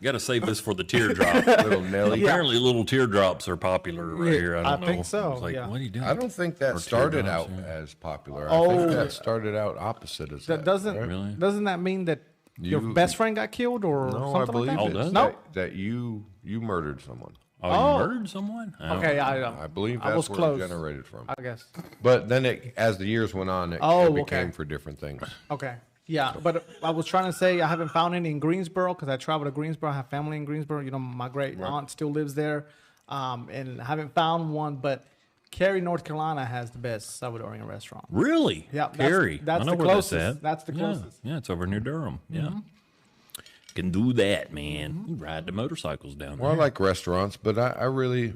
Got to save this for the teardrop. little Nelly. Apparently, little teardrops are popular right here. I don't know. think so, It's like, yeah. what are you doing? I don't think that Or started teardrops, out yeah. as popular. I Oh. think that started out opposite as that. Doesn't right? Really? doesn't that mean that your You- best friend got killed or No, something I believe like Oh, it's does it? No. that you murdered someone. Oh, Oh. you murdered someone? Oh. Okay, I believe I was that's where close. it generated from. I guess. But then, as the years went on, it Oh, became okay. for different things. Okay. Yeah, but I was trying to say I haven't found any in Greensboro because I traveled to Greensboro. I have family in Greensboro. You know, my great aunt still lives there, and I haven't found one. But Cary, North Carolina, has the best Salvadorian restaurant. Really? Yeah, that's- Cary. that's I know the where closest. That's at. That's the closest. Yeah, it's over near Durham. Yeah. Can do that, man. You ride the motorcycles down Well, I there. like restaurants, but I really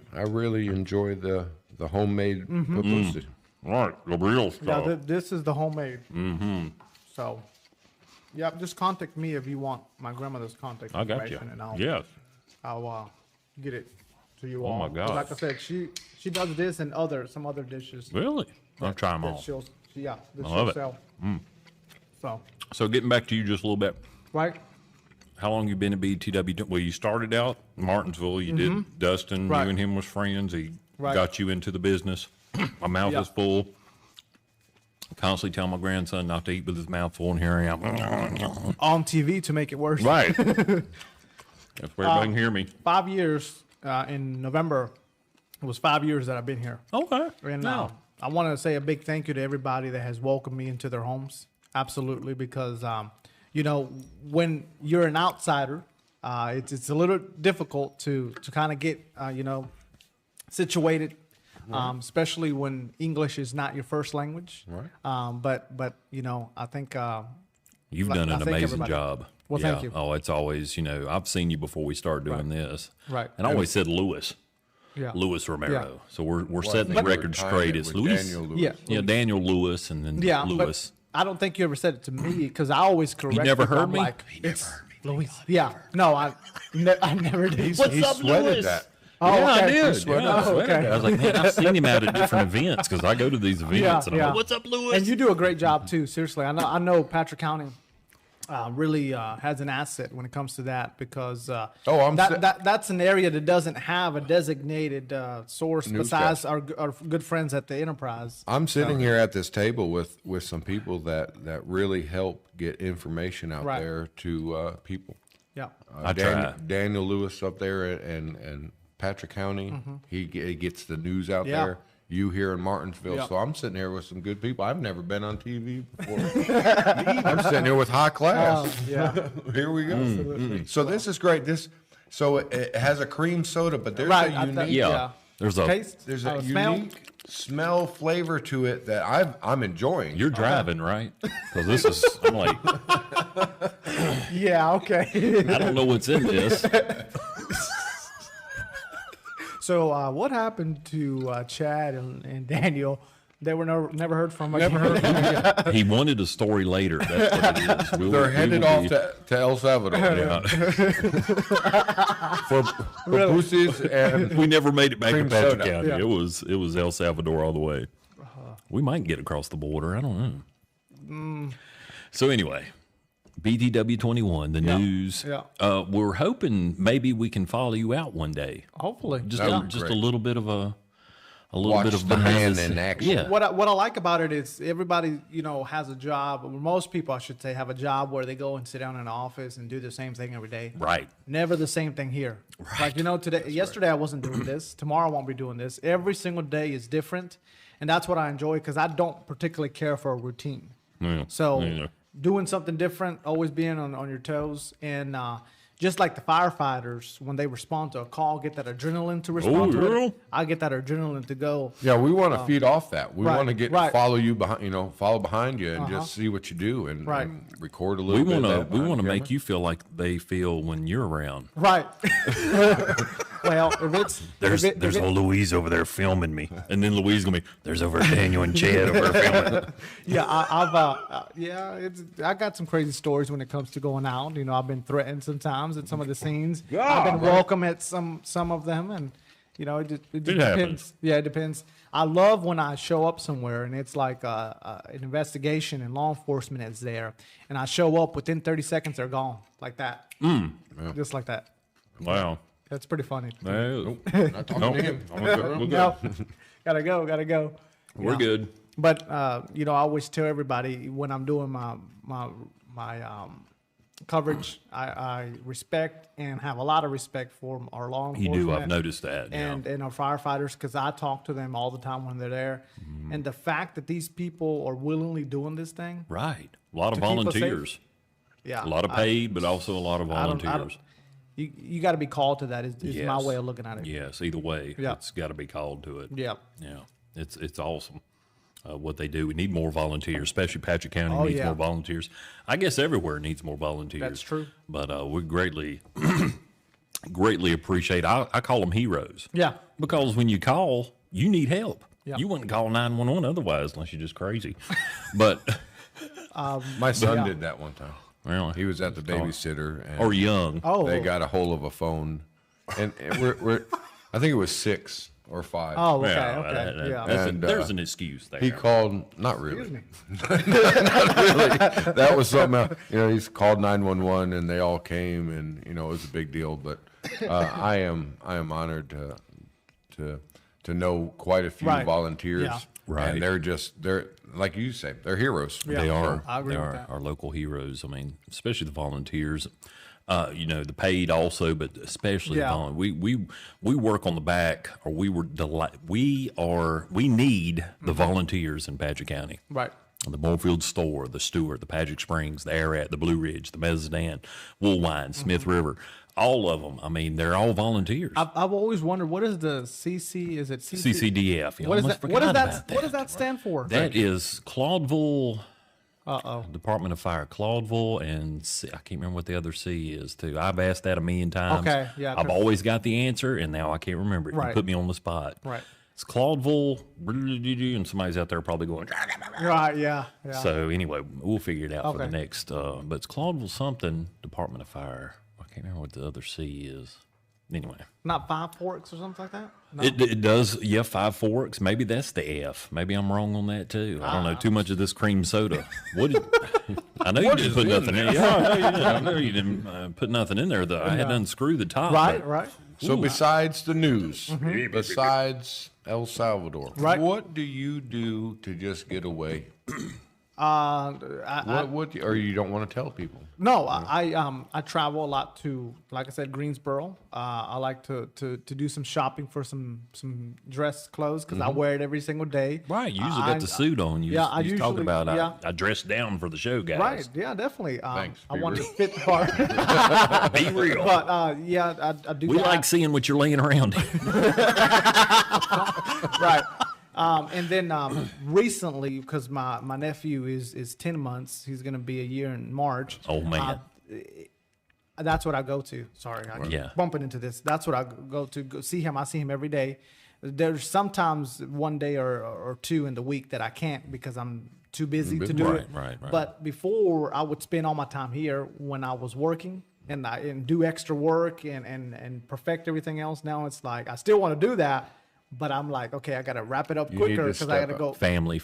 enjoy the homemade pupusa. Right, the real Yeah, stuff. this is the homemade. Mm-hmm. So, yeah, just contact me if you want my grandmother's contact I got you. information, and I'll Yes. get it to you Oh, all. my gosh. Like I said, she does this and some other dishes. Really? I'll try them that all. she'll I she'll love it. sell. So, So getting back to you just a little bit. right? How long you been at BTW? Well, you started out in Martinsville. You did Dustin. Mm-hmm. Right. You and him was friends. He Right. got you into the business. My mouth Yeah. is full. I constantly tell my grandson not to eat with his mouth full, and here I am. On TV to make it worse. Right. That's where everybody can hear me. 5 years in November. It was 5 years that I've been here. Okay. And No. I want to say a big thank you to everybody that has welcomed me into their homes. Absolutely, because when you're an outsider, it's a little difficult to kind of get situated, especially when English is not your first language. Right. But I think You've I done an thank amazing everybody. job. Well, thank you. Oh, it's always, I've seen you before we started doing this. Right. And I always said Lewis. Yeah. Luis Romero. Yeah. So we're Well, I setting the think we're record tying straight. it It's with Luis. Daniel Lewis. Yeah. Yeah, Daniel Lewis and then Yeah, Lewis. but I don't think you ever said it to me because I always correct. never people. heard I'm me? Like, He never it's heard me. Louis. Yeah, no, I never did. He up, sweated Lewis? that. Oh, Yeah, I okay. did. sweated Yeah, I it. sweated Okay. it. I was like, man, I've seen him out at different events because I go to these events and I'm like, what's up, Lewis? And you do a great job too. Seriously, I know Patrick County really has an asset when it comes to that because that's an area that doesn't have a designated source besides our good friends at the Enterprise. I'm sitting here at this table with some people that really help get information out Right. there to people. Yeah, I try. Daniel Lewis up there and Patrick County, he gets the news out Yeah. there. You here in Martinsville, Yeah. so I'm sitting here with some good people. I've never been on TV before. I'm sitting here with high class. yeah. Here we go. So this is great. So it has a cream soda, but there's Right, a I thought- unique Yeah. There's a. Taste. there's a smell. unique smell flavor to it that I'm enjoying. You're driving, right? Because this is, I'm like, Yeah, okay. I don't know what's in this. So what happened to Chad and Daniel? They were never heard from again. He wanted a story later. That's what it is. They're headed off to El Salvador Yeah. for pussies and We never made it back to Cream Patrick soda. County. Yeah. It was El Salvador all the way. We might get across the border. I don't know. So anyway, BTW 21, the news. Yeah. We're hoping maybe we can follow you out one day. Hopefully, Just That a, would be just a great. little bit of a little Watch bit of the behind man the in scenes. action. Yeah. what I like about it is everybody has a job. Or most people, I should say, have a job where they go and sit down in an office and do the same thing every day. Right. Never the same thing here. Like yesterday I wasn't doing this. Tomorrow I won't be doing this. Every single day is different, and that's what I enjoy because I don't particularly care for a routine. Yeah. So Yeah. doing something different, always being on your toes, and just like the firefighters when they respond to a call, get that adrenaline to respond to yeah. it. I get that adrenaline to go. Yeah, we want to feed off that. We right, want to get right. follow you behind, follow behind you and just see what you do and, Right. and record a We little bit. want to make you feel like they feel when you're around. Right. Well, if it's There's old Louise over there filming me, and then Louise gonna be there's over Daniel and Chad over there filming. yeah, I got some crazy stories when it comes to going out. I've been threatened sometimes at some of the scenes. I've been welcome at some of them, and it just depends. happens. Yeah, it depends. I love when I show up somewhere and it's like an investigation and law enforcement is there, and I show up within 30 seconds they're gone like that, just like that. Wow. That's pretty funny. Well, Not talking to him. we're good. No, gotta go. We're good. But I always tell everybody when I'm doing my coverage, I respect and have a lot of respect for our law You enforcement. do. I've noticed that. And our firefighters, because I talk to them all the time when they're there. And the fact that these people are willingly doing this thing, Right. A lot of To keep us safe. volunteers. yeah, A lot of paid, but also a lot of I don't- volunteers. you got to be called to that. Is my Yes. way of looking at it. Yes. Either way, Yeah. it's got to be called to it. Yeah. Yeah. It's awesome. What they do. We need more volunteers, especially Patrick County Oh, needs yeah. more volunteers. I guess everywhere needs more volunteers. That's true. But we greatly appreciate. I call them heroes. Yeah. Because when you call, you need help. Yeah. You wouldn't call 911 otherwise, unless you're just crazy. But My son Yeah. did that one time. well, He was at the babysitter and or young. Oh, they got a hold of a phone, and we're I think it was 6 or 5. Oh, okay, Yeah, okay, yeah. And, there's an excuse there. He called, not really. Excuse me. Not really. That was something else. He's called 911 and they all came and, it was a big deal. But I am honored to know quite a few Right. volunteers. Yeah. Right. And they're like you say, they're heroes. Yeah. They are. I agree They with are that. our local heroes. I mean, especially the volunteers. The paid also, but especially Yeah. the volunteers. We work on the back, or we need the volunteers in Patrick County. Right. The Moorfield Store, the Stewart, the Patrick Springs, the Ararat, the Blue Ridge, the Mezzanine, Woolwine, Smith River, all of them. I mean, they're all volunteers. I've always wondered what is the CC? Is it CCDF. You What is almost that? What forgot does that? about What does that stand for? That is Claudeville. Uh-oh. Department of Fire, Claudeville, and I can't remember what the other C is, too. I've asked that a million times. Okay, yeah, I've 'cause- always got the answer, and now I can't remember it. You Right. put me on the spot. Right. It's Claudeville, and somebody's out there probably going. Right, yeah. So anyway, we'll figure it out for the Okay. next. But it's Claudeville something, Department of Fire. I can't remember what the other C is. Anyway. Not Five Forks or something like that? No. It does, yeah, Five Forks. Maybe that's the F. Maybe I'm wrong on that too. I don't know. Too much of this cream soda. What? I know you didn't put nothing in. Yeah, I know you didn't put nothing in there. Though I had to unscrew the top. Right, but- right. So besides the news, besides El Salvador, Right. what do you do to just get away? What or you don't want to tell people? No, I travel a lot to, like I said, Greensboro. I like to do some shopping for some dress clothes because I wear it every single day. Right, you usually got the suit on. You, yeah, I you talk usually- about yeah. I dressed down for the show, guys. Right, yeah, definitely. Thanks. I Be want to real. fit the part. Be real. But yeah, I do. We that. like seeing what you're laying around. Right. And then recently, because my nephew is 10 months, he's going to be a year in March. Oh, man. That's what I go to. Sorry, I keep Yeah. bumping into this. That's what I go to. Go see him. I see him every day. There's sometimes one day or two in the week that I can't because I'm too busy to do Right, it. right. But before, I would spend all my time here when I was working and do extra work and perfect everything else. Now it's like I still want to do that, but I'm like, okay, I got to wrap it up You need quicker to because I got to step go. up. family.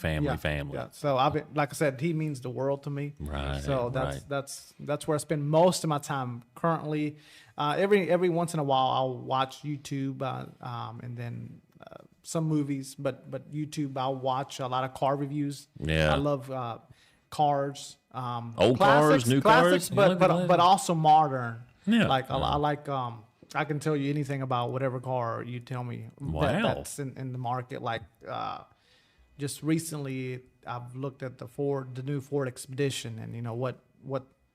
Yeah. So I've been, like I said, he means the world to me. Right, So right. that's where I spend most of my time currently. Every once in a while, I'll watch YouTube and then some movies, but YouTube, I'll watch a lot of car reviews. Yeah. I love cars. Old cars, new classics, cars? but also modern. Yeah. Like I like. I can tell you anything about whatever car you tell me Wow. that's in the market. Like just recently, I've looked at the new Ford Expedition, and you know what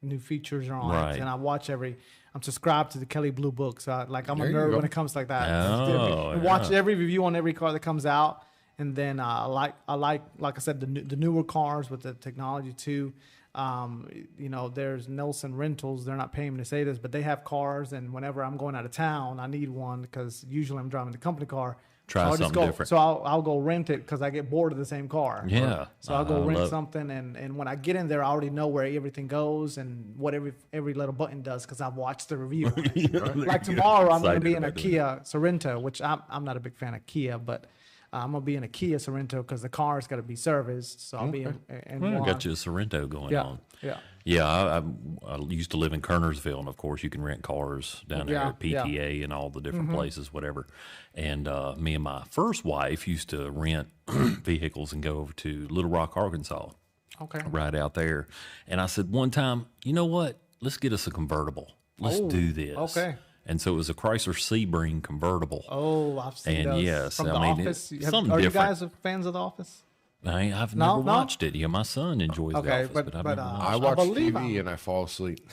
new features are on Right. it. And I watch I'm subscribed to the Kelly Blue Book, so I'm There a you nerd go. when it comes like that. Oh, I watch every review on every car that comes out, and then I like I said the newer cars with the technology too. You know, there's Nelson Rentals. They're not paying me to say this, but they have cars, and whenever I'm going out of town, I need one because usually I'm driving the company car. Try I'll something go, different. So I'll go rent it because I get bored of the same car. Yeah. So I'll go I rent love- something, and when I get in there, I already know where everything goes and what every little button does because I've watched the review. on it. Like tomorrow, I'm going to be in a Excited Kia Sorento, which I'm not a big fan of Kia, but I'm going to be in a Kia Sorento because the car's got to be serviced. So I'll be in Well, one. got you a Sorrento going Yeah, on. yeah. Yeah, I used to live in Kernersville, and of course, you can rent cars down there Yeah, at PTA and all the different places, whatever. And me and my first wife used to rent vehicles and go over to Little Rock, Arkansas, Okay. right out there. And I said one time, you know what? Let's get us a convertible. Let's do this. okay. And so it was a Chrysler Sebring convertible. Oh, I've seen And those yes, from I The mean, Office. it's something Are you different. guys fans of The Office? I've No, never no. watched it. Yeah, my son enjoys The Okay, Office, but- I've but, never watched I I watch believe TV and I fall asleep.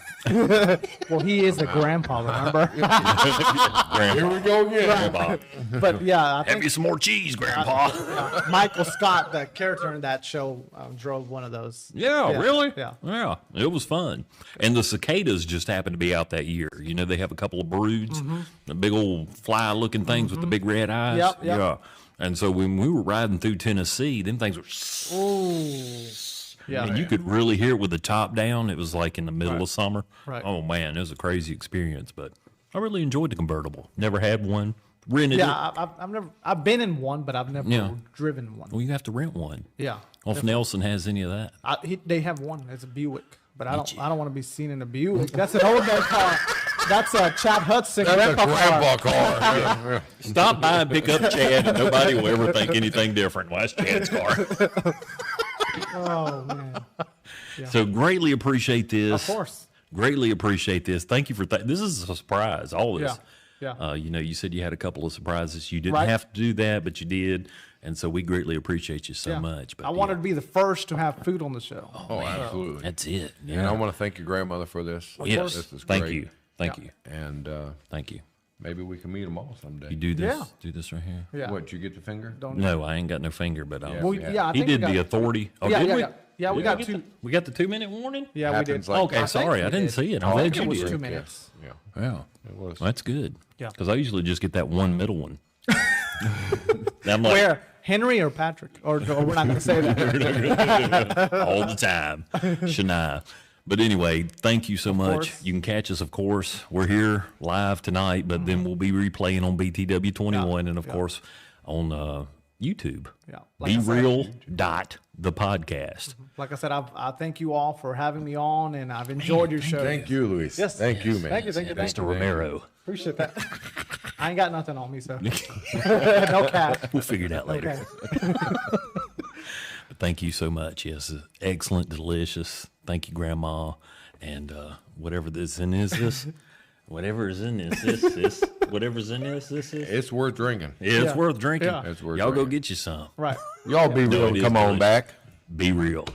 Well, he is a grandpa, remember? Here we go again. Grandpa. But yeah, I Have think you some more cheese, Grandpa? Michael Scott, the character in that show, drove one of those. Yeah, really? Yeah. It was fun. And the cicadas just happened to be out that year. You know, they have a couple of broods, the big old fly-looking things with the big red eyes. Yep, yep. Yeah. And so when we were riding through Tennessee, them things were... Yeah. And you could really hear it with the top down. It was like in the middle of summer. Right. Oh, man, it was a crazy experience. But I really enjoyed the convertible. Never had one. Rented it. Yeah, I've been in one, but I've never Yeah. driven one. Well, you have to rent one. Yeah. Well, if Nelson has any of that. They have one. It's a Buick, but I don't want to be seen in a Buick. That's an old man car. That's a Chad Hudson That's a grandpa car. grandpa car. Yeah, yeah. Stop by and pick up Chad, and nobody will ever think anything different. Well, that's Chad's car. Oh man. So greatly appreciate this. Of course. Greatly appreciate this. Thank you for this is a surprise. All this. Yeah. You know, you said you had a couple of surprises. You didn't Right. have to do that, but you did, and so we greatly appreciate you so Yeah. much. But I wanted to be the first to have food on the show. Oh, absolutely. That's it. And Yeah. I want to thank your grandmother for this. Yes. This is Thank great. you. Thank you. And Thank you. maybe we can meet them all someday. You do this. Yeah. Do this right here. Yeah. What, you get the finger? Don't. No, I ain't got no finger, but I'll. Well, Yeah. yeah. I He think did we the got, authority. Oh, Yeah, did yeah, we? yeah. Yeah, we got two. We got the 2-minute warning? Yeah, we Happens did. like- Okay, sorry. I didn't see it. I'm Oh, glad it you was did. 2 minutes. Yeah. Yeah. It was. Well, that's good. Yeah. Because I usually just get that one middle one. I'm like, Where? Henry or Patrick? Or we're not going to say that. all the time. Shania. But anyway, thank you so much. course. You can catch us, of course. We're here live tonight, but then we'll be replaying on BTW 21 and, of course, on YouTube. Yeah. Be Real the podcast. Like I said, I thank you all for having me on, and I've enjoyed your show. Thank you, Luis. Yes. Thank you, man. Thank you. Mr. Romero. Appreciate that. I ain't got nothing on me, so no cap. We'll figure it out later. Okay. But thank you so much. Yes, excellent, delicious. Thank you, Grandma. And whatever this in is, this. Whatever is in this, whatever's in this is. It's worth drinking. Yeah, it's worth drinking. Yeah. It's worth Y'all go drinking. get you some. Right. Y'all be real. it is Come on delicious. back. Be real.